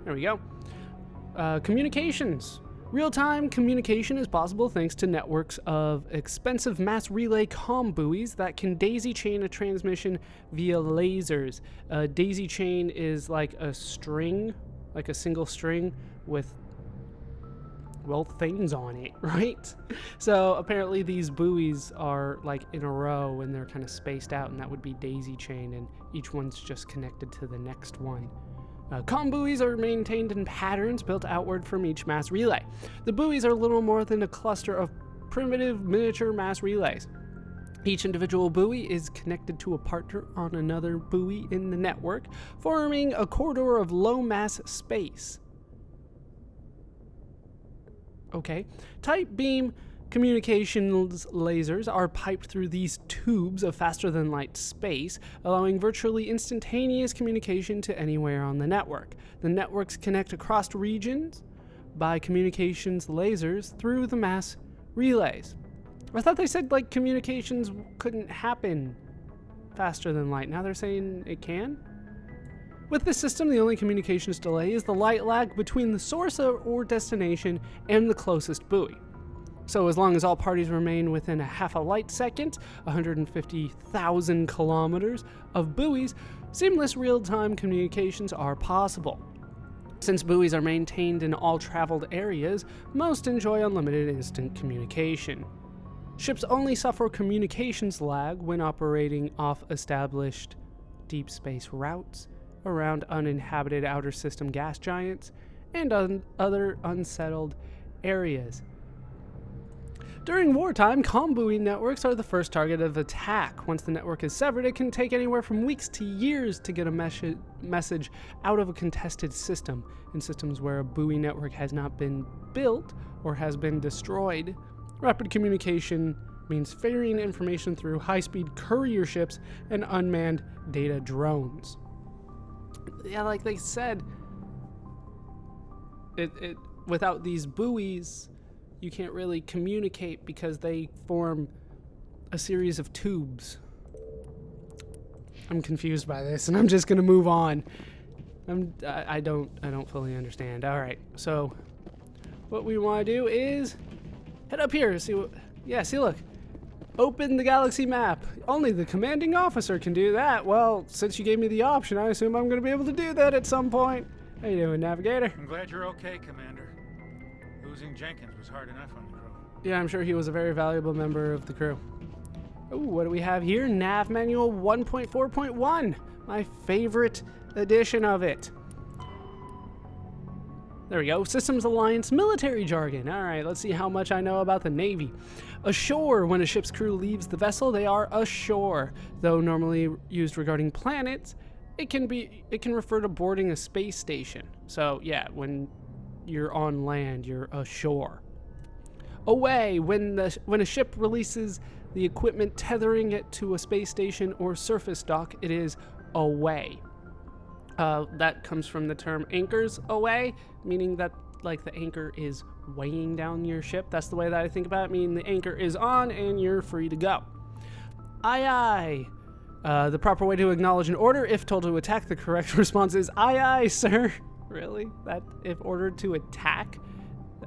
There we go. Communications. Real-time communication is possible thanks to networks of expensive mass relay comm buoys that can daisy chain a transmission via lasers. A daisy chain is like a string, like a single string with, well, things on it, right? So apparently these buoys are like in a row and they're kind of spaced out, and that would be daisy chain, and each one's just connected to the next one. Comm buoys are maintained in patterns built outward from each mass relay. The buoys are little more than a cluster of primitive miniature mass relays. Each individual buoy is connected to a partner on another buoy in the network, forming a corridor of low mass space. Okay. Tight beam communications lasers are piped through these tubes of faster-than-light space, allowing virtually instantaneous communication to anywhere on the network. The networks connect across regions by communications lasers through the mass relays. I thought they said, like, communications couldn't happen faster than light. Now they're saying it can? With this system, the only communications delay is the light lag between the source or destination and the closest buoy. So as long as all parties remain within a half a light second, 150,000 kilometers of buoys, seamless real-time communications are possible. Since buoys are maintained in all traveled areas, most enjoy unlimited instant communication. Ships only suffer communications lag when operating off established deep space routes, around uninhabited outer system gas giants, and other unsettled areas. During wartime, comm buoy networks are the first target of attack. Once the network is severed, it can take anywhere from weeks to years to get a message out of a contested system. In systems where a buoy network has not been built or has been destroyed, rapid communication means ferrying information through high-speed courier ships and unmanned data drones. Yeah, like they said, without these buoys, you can't really communicate because they form a series of tubes. I'm confused by this, and I'm just gonna move on. I don't fully understand. All right, so what we want to do is head up here. See what? Yeah, see, look. Open the galaxy map. Only the commanding officer can do that. Well, since you gave me the option, I assume I'm gonna be able to do that at some point. How you doing, Navigator? I'm glad you're okay, Commander. Losing Jenkins was hard enough on the crew. Yeah, I'm sure he was a very valuable member of the crew. Ooh, what do we have here? Nav Manual 1.4.1. My favorite edition of it. There we go. Systems Alliance military jargon. All right, let's see how much I know about the Navy. Ashore. When a ship's crew leaves the vessel, they are ashore. Though normally used regarding planets, it can refer to boarding a space station. So yeah, when you're on land, you're ashore. Away. When a ship releases the equipment tethering it to a space station or surface dock, it is away. That comes from the term anchors away, meaning that like the anchor is weighing down your ship. That's the way that I think about it, meaning the anchor is on and you're free to go. Aye aye. The proper way to acknowledge an order if told to attack, the correct response is aye aye, sir. Really? That if ordered to attack?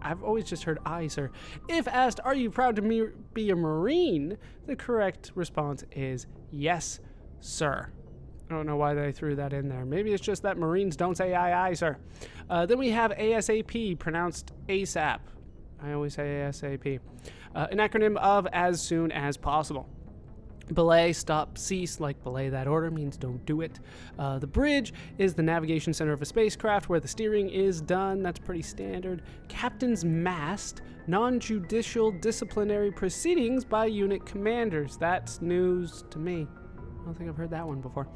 I've always just heard aye, sir. If asked, are you proud to be a Marine? The correct response is yes, sir. I don't know why they threw that in there. Maybe it's just that Marines don't say aye, aye, sir. Then we have ASAP, pronounced ASAP. I always say ASAP. An acronym of as soon as possible. Belay, stop, cease, like belay that order means don't do it. The bridge is the navigation center of a spacecraft where the steering is done. That's pretty standard. Captain's mast, non-judicial disciplinary proceedings by unit commanders. That's news to me. I don't think I've heard that one before.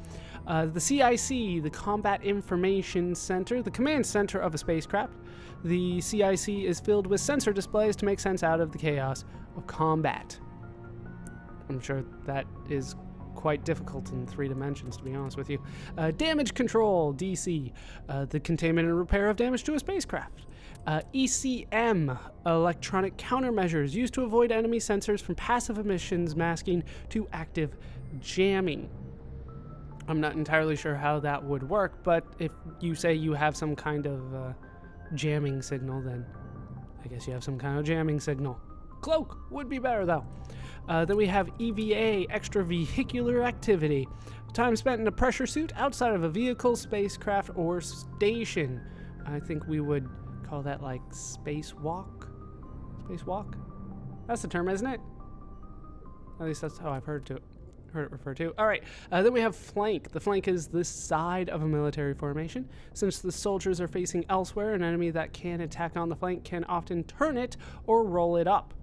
The CIC, the Combat Information Center, the command center of a spacecraft. The CIC is filled with sensor displays to make sense out of the chaos of combat. I'm sure that is quite difficult in 3 dimensions, to be honest with you. Damage control, DC, the containment and repair of damage to a spacecraft. ECM, electronic countermeasures used to avoid enemy sensors from passive emissions masking to active jamming. I'm not entirely sure how that would work, but if you say you have some kind of jamming signal, then I guess you have some kind of jamming signal. Cloak would be better, though. Then we have EVA, extravehicular activity. Time spent in a pressure suit outside of a vehicle, spacecraft, or station. I think we would call that like spacewalk. Spacewalk? That's the term, isn't it? At least that's how I've heard it referred to. All right, then we have flank. The flank is the side of a military formation. Since the soldiers are facing elsewhere, an enemy that can attack on the flank can often turn it or roll it up.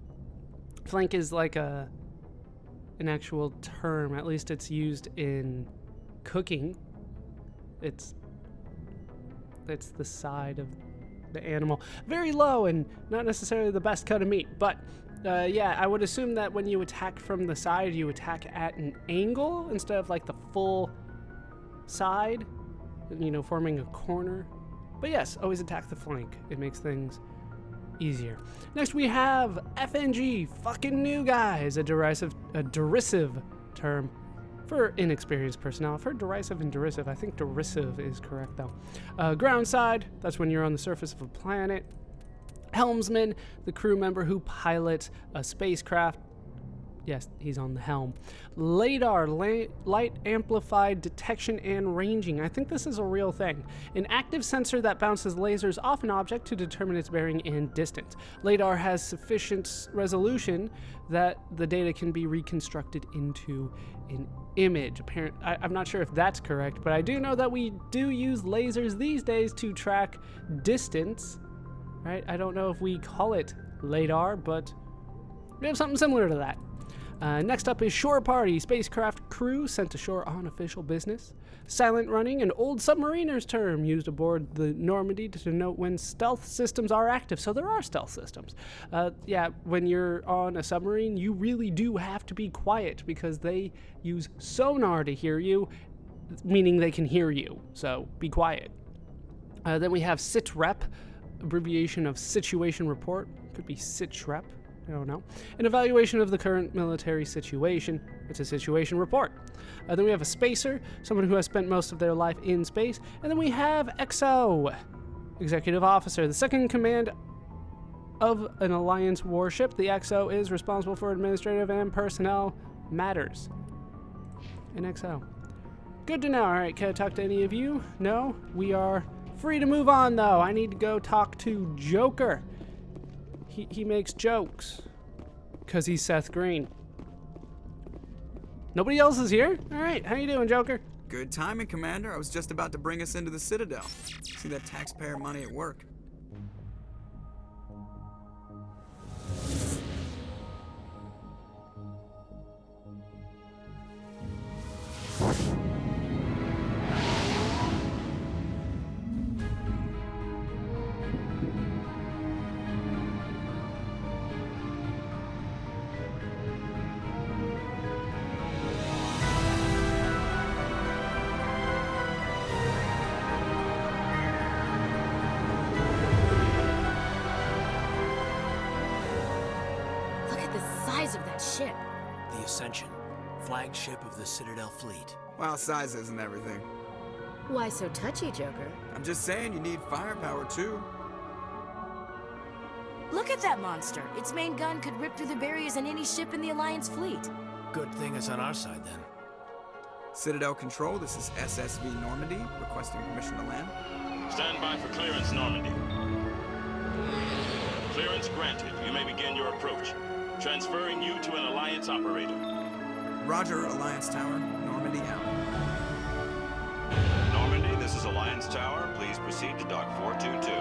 Flank is like an actual term. At least it's used in cooking. It's the side of the animal. Very low and not necessarily the best cut of meat, but yeah, I would assume that when you attack from the side, you attack at an angle instead of like the full side, you know, forming a corner. But yes, always attack the flank. It makes things easier. Next we have FNG, fucking new guys, a derisive term for inexperienced personnel. I've heard derisive and derisive. I think derisive is correct though. Ground side, that's when you're on the surface of a planet. Helmsman, the crew member who pilots a spacecraft. Yes, he's on the helm. LADAR, light amplified detection and ranging. I think this is a real thing. An active sensor that bounces lasers off an object to determine its bearing and distance. LADAR has sufficient resolution that the data can be reconstructed into an image. I'm not sure if that's correct, but I do know that we do use lasers these days to track distance. Right? I don't know if we call it LADAR, but we have something similar to that. Next up is shore party, spacecraft crew sent ashore on official business. Silent running, an old submariner's term used aboard the Normandy to denote when stealth systems are active. So there are stealth systems. Yeah, when you're on a submarine, you really do have to be quiet because they use sonar to hear you, meaning they can hear you. So be quiet. Then we have SITREP, abbreviation of situation report. Could be SITREP. I don't know. An evaluation of the current military situation. It's a situation report. Then we have a spacer, someone who has spent most of their life in space. And then we have XO, executive officer, the second in command of an alliance warship. The XO is responsible for administrative and personnel matters. An XO. Good to know. All right, can I talk to any of you? No? We are free to move on, though. I need to go talk to Joker. He makes jokes because he's Seth Green. Nobody else is here? All right, how you doing, Joker? Good timing, Commander. I was just about to bring us into the Citadel. See that taxpayer money at work. Of that ship. The Ascension, flagship of the Citadel fleet. Well, size isn't everything. Why so touchy, Joker? I'm just saying you need firepower, too. Look at that monster. Its main gun could rip through the barriers in any ship in the Alliance fleet. Good thing it's on our side, then. Citadel Control, this is SSV Normandy, requesting permission to land. Stand by for clearance, Normandy. Clearance granted. You may begin your approach. Transferring you to an Alliance operator. Roger, Alliance Tower. Normandy out. Normandy, this is Alliance Tower. Please proceed to Dock 422.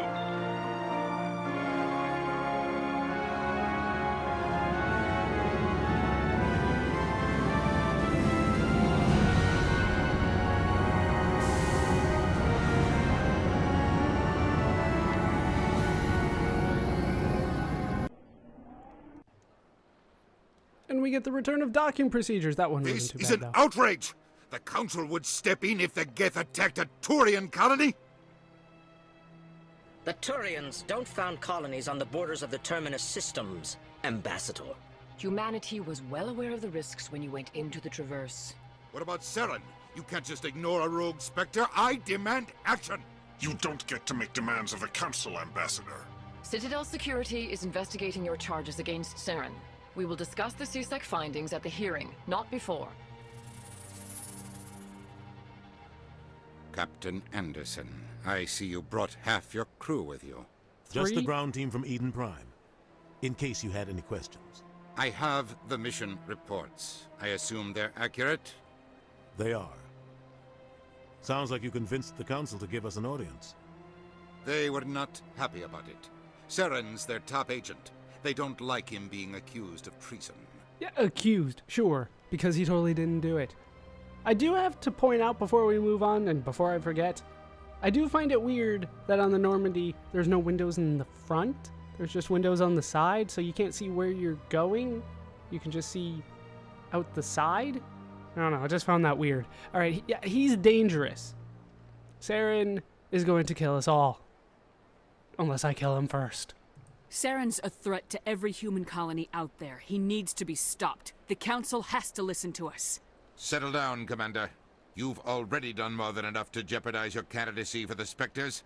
And we get the return of docking procedures. That one This wasn't is too an bad, though. outrage! The Council would step in if the Geth attacked a Turian colony? The Turians don't found colonies on the borders of the Terminus systems, Ambassador. Humanity was well aware of the risks when you went into the Traverse. What about Saren? You can't just ignore a rogue Spectre. I demand action! You don't get to make demands of the Council, Ambassador. Citadel Security is investigating your charges against Saren. We will discuss the CSEC findings at the hearing, not before. Captain Anderson, I see you brought half your crew with you. Just the ground team from Eden Prime, in case you had any questions. I have the mission reports. I assume they're accurate? They are. Sounds like you convinced the Council to give us an audience. They were not happy about it. Saren's their top agent. They don't like him being accused of treason. Yeah, accused, sure, because he totally didn't do it. I do have to point out before we move on, and before I forget, I do find it weird that on the Normandy, there's no windows in the front. There's just windows on the side, so you can't see where you're going. You can just see out the side. I don't know, I just found that weird. All right, yeah, he's dangerous. Saren is going to kill us all. Unless I kill him first. Saren's a threat to every human colony out there. He needs to be stopped. The Council has to listen to us. Settle down, Commander. You've already done more than enough to jeopardize your candidacy for the Spectres.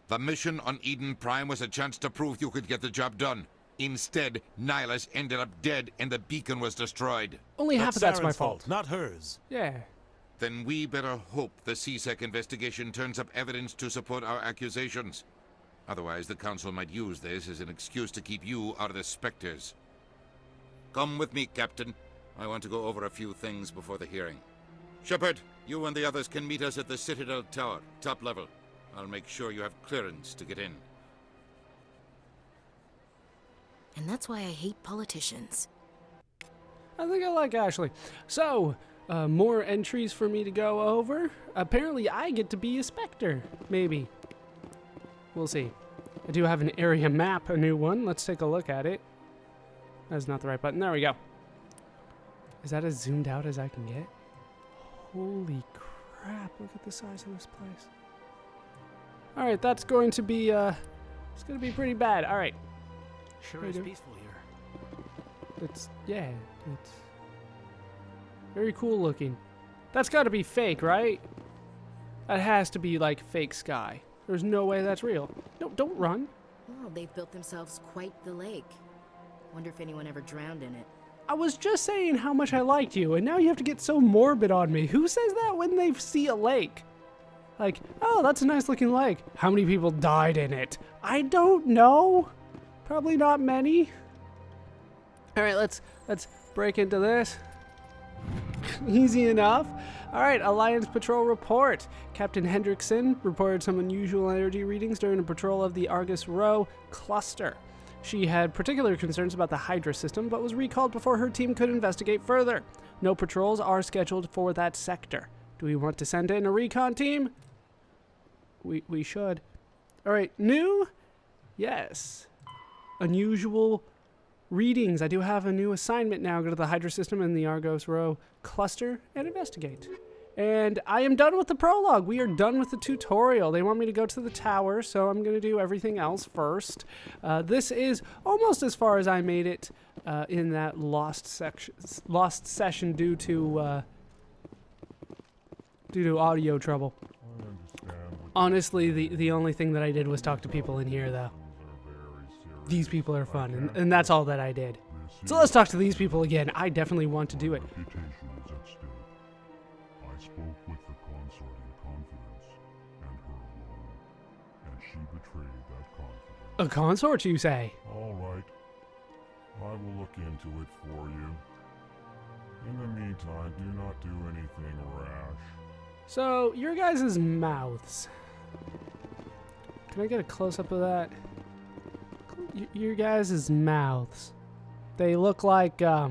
The mission on Eden Prime was a chance to prove you could get the job done. Instead, Nihilus ended up dead and the beacon was destroyed. Only half of that's my fault. Not hers. Yeah. Then we better hope the CSEC investigation turns up evidence to support our accusations. Otherwise, the Council might use this as an excuse to keep you out of the Spectres. Come with me, Captain. I want to go over a few things before the hearing. Shepard, you and the others can meet us at the Citadel Tower, top level. I'll make sure you have clearance to get in. And that's why I hate politicians. I think I like Ashley. So, more entries for me to go over. Apparently, I get to be a Spectre. Maybe. We'll see. I do have an area map, a new one. Let's take a look at it. That's not the right button. There we go. Is that as zoomed out as I can get? Holy crap, look at the size of this place. Alright, that's going to be, it's going to be pretty bad. Alright. Sure is peaceful here. It's very cool looking. That's got to be fake, right? That has to be like fake sky. There's no way that's real. No, don't run. Well, they've built themselves quite the lake. Wonder if anyone ever drowned in it. I was just saying how much I liked you, and now you have to get so morbid on me. Who says that when they see a lake? Like, oh, that's a nice looking lake. How many people died in it? I don't know. Probably not many. All right, let's break into this. Easy enough. All right, Alliance Patrol report. Captain Hendrickson reported some unusual energy readings during a patrol of the Argus Rho cluster. She had particular concerns about the Hydra system, but was recalled before her team could investigate further. No patrols are scheduled for that sector. Do we want to send in a recon team? We should. All right, new? Yes. Unusual readings. I do have a new assignment now. Go to the Hydra system in the Argus Rho cluster and investigate. And I am done with the prologue. We are done with the tutorial. They want me to go to the tower, so I'm going to do everything else first. This is almost as far as I made it in that lost session due to audio trouble. Honestly, the only thing that I did was talk to people in here, though. These people are fun, and that's all that I did. So let's talk to these people again. I definitely want to do it. I spoke with the consort in confidence, and her alone, and she betrayed that confidence. A consort, you say? All right. I will look into it for you. In the meantime, do not do anything rash. So, your guys' mouths. Can I get a close-up of that? Your guys' mouths. They look like, let's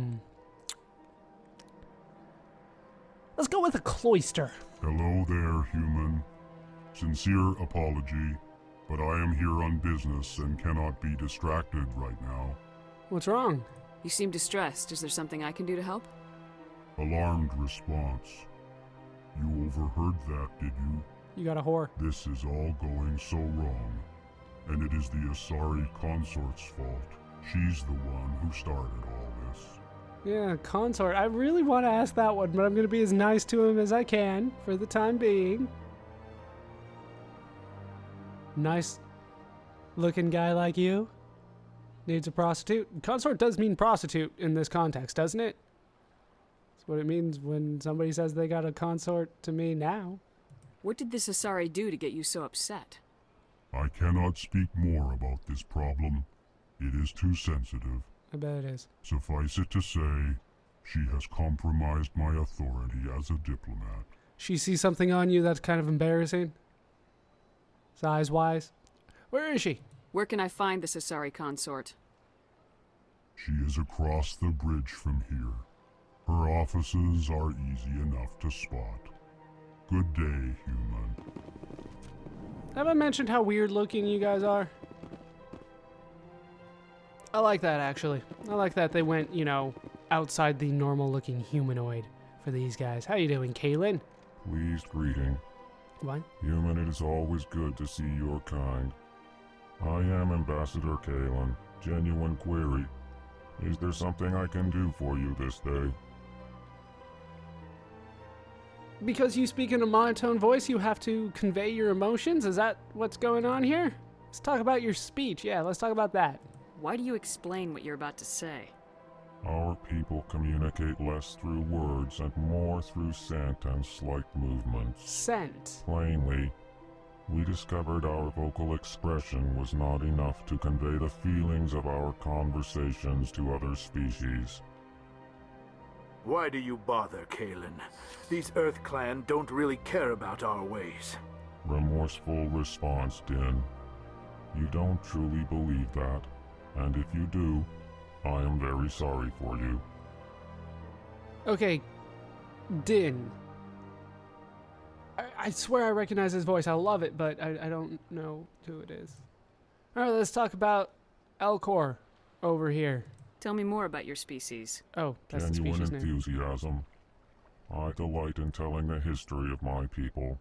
go with a cloister. Hello there, human. Sincere apology, but I am here on business and cannot be distracted right now. What's wrong? You seem distressed. Is there something I can do to help? Alarmed response. You overheard that, did you? You got a whore. This is all going so wrong, and it is the Asari consort's fault. She's the one who started all this. Yeah, consort. I really want to ask that one, but I'm going to be as nice to him as I can for the time being. Nice looking guy like you needs a prostitute. Consort does mean prostitute in this context, doesn't it? That's what it means when somebody says they got a consort to me now. What did this Asari do to get you so upset? I cannot speak more about this problem. It is too sensitive. I bet it is. Suffice it to say, she has compromised my authority as a diplomat. She sees something on you that's kind of embarrassing? Size-wise? Where is she? Where can I find this Asari consort? She is across the bridge from here. Her offices are easy enough to spot. Good day, human. Have I mentioned how weird looking you guys are? I like that, actually. I like that they went, you know, outside the normal looking humanoid for these guys. How you doing, Kaylin? Pleased greeting. What? Human, it is always good to see your kind. I am Ambassador Kaylin. Genuine query. Is there something I can do for you this day? Because you speak in a monotone voice, you have to convey your emotions? Is that what's going on here? Let's talk about your speech. Yeah, let's talk about that. Why do you explain what you're about to say? Our people communicate less through words and more through scent and slight movements. Scent? Plainly, we discovered our vocal expression was not enough to convey the feelings of our conversations to other species. Why do you bother, Kaylin? These Earth Clan don't really care about our ways. Remorseful response, Din. You don't truly believe that, and if you do, I am very sorry for you. Okay, Din. I swear I recognize his voice. I love it, but I don't know who it is. Alright, let's talk about Elcor over here. Tell me more about your species. Oh, that's the Genuine species name. enthusiasm. I delight in telling the history of my people.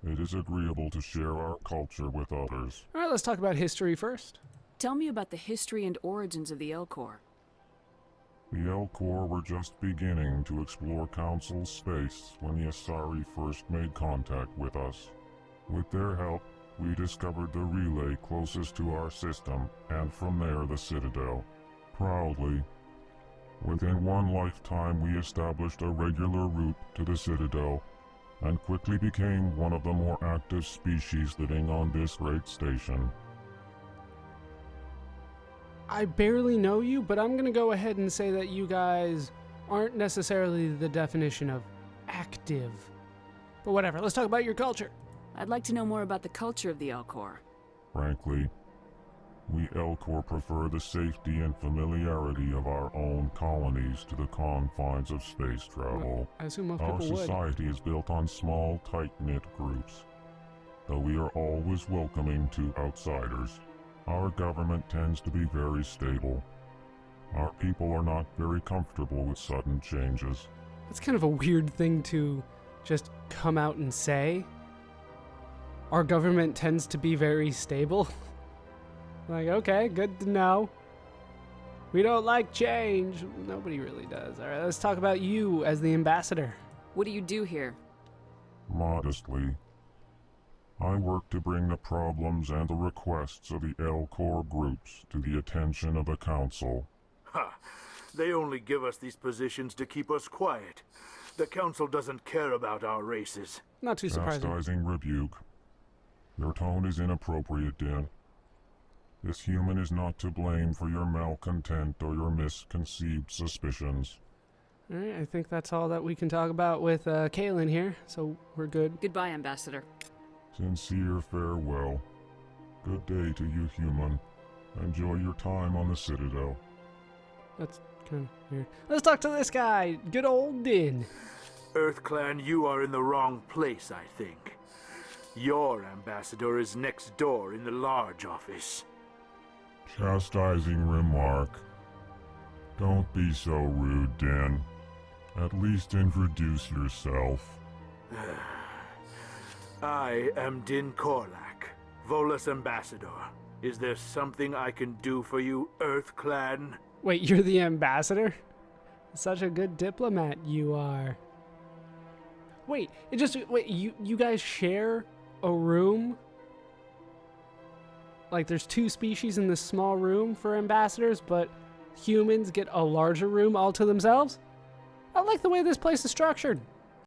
It is agreeable to share our culture with others. Alright, let's talk about history first. Tell me about the history and origins of the Elcor. The Elcor were just beginning to explore Council space when the Asari first made contact with us. With their help, we discovered the relay closest to our system, and from there the Citadel. Proudly, within one lifetime we established a regular route to the Citadel, and quickly became one of the more active species living on this great station. I barely know you, but I'm gonna go ahead and say that you guys aren't necessarily the definition of active. But whatever, let's talk about your culture. I'd like to know more about the culture of the Elcor. Frankly, we Elcor prefer the safety and familiarity of our own colonies to the confines of space travel. I assume most Our people would. society is built on small, tight-knit groups. Though we are always welcoming to outsiders, our government tends to be very stable. Our people are not very comfortable with sudden changes. That's kind of a weird thing to just come out and say. Our government tends to be very stable. Like, okay, good to know. We don't like change. Nobody really does. All right, let's talk about you as the ambassador. What do you do here? Modestly, I work to bring the problems and the requests of the Elcor groups to the attention of the Council. Ha! They only give us these positions to keep us quiet. The Council doesn't care about our races. Not too surprising. Chastising rebuke. Your tone is inappropriate, Din. This human is not to blame for your malcontent or your misconceived suspicions. Alright, I think that's all that we can talk about with Kaylin here, so we're good. Goodbye, Ambassador. Sincere farewell. Good day to you, human. Enjoy your time on the Citadel. That's kind of weird. Let's talk to this guy, good old Din. Earth Clan, you are in the wrong place, I think. Your ambassador is next door in the large office. Chastising remark. Don't be so rude, Din. At least introduce yourself. I am Din Korlak, Volus ambassador. Is there something I can do for you, Earth Clan? Wait, you're the ambassador? Such a good diplomat you are. Wait, you guys share a room? Like there's 2 species in this small room for ambassadors, but humans get a larger room all to themselves? I like the way this place is structured.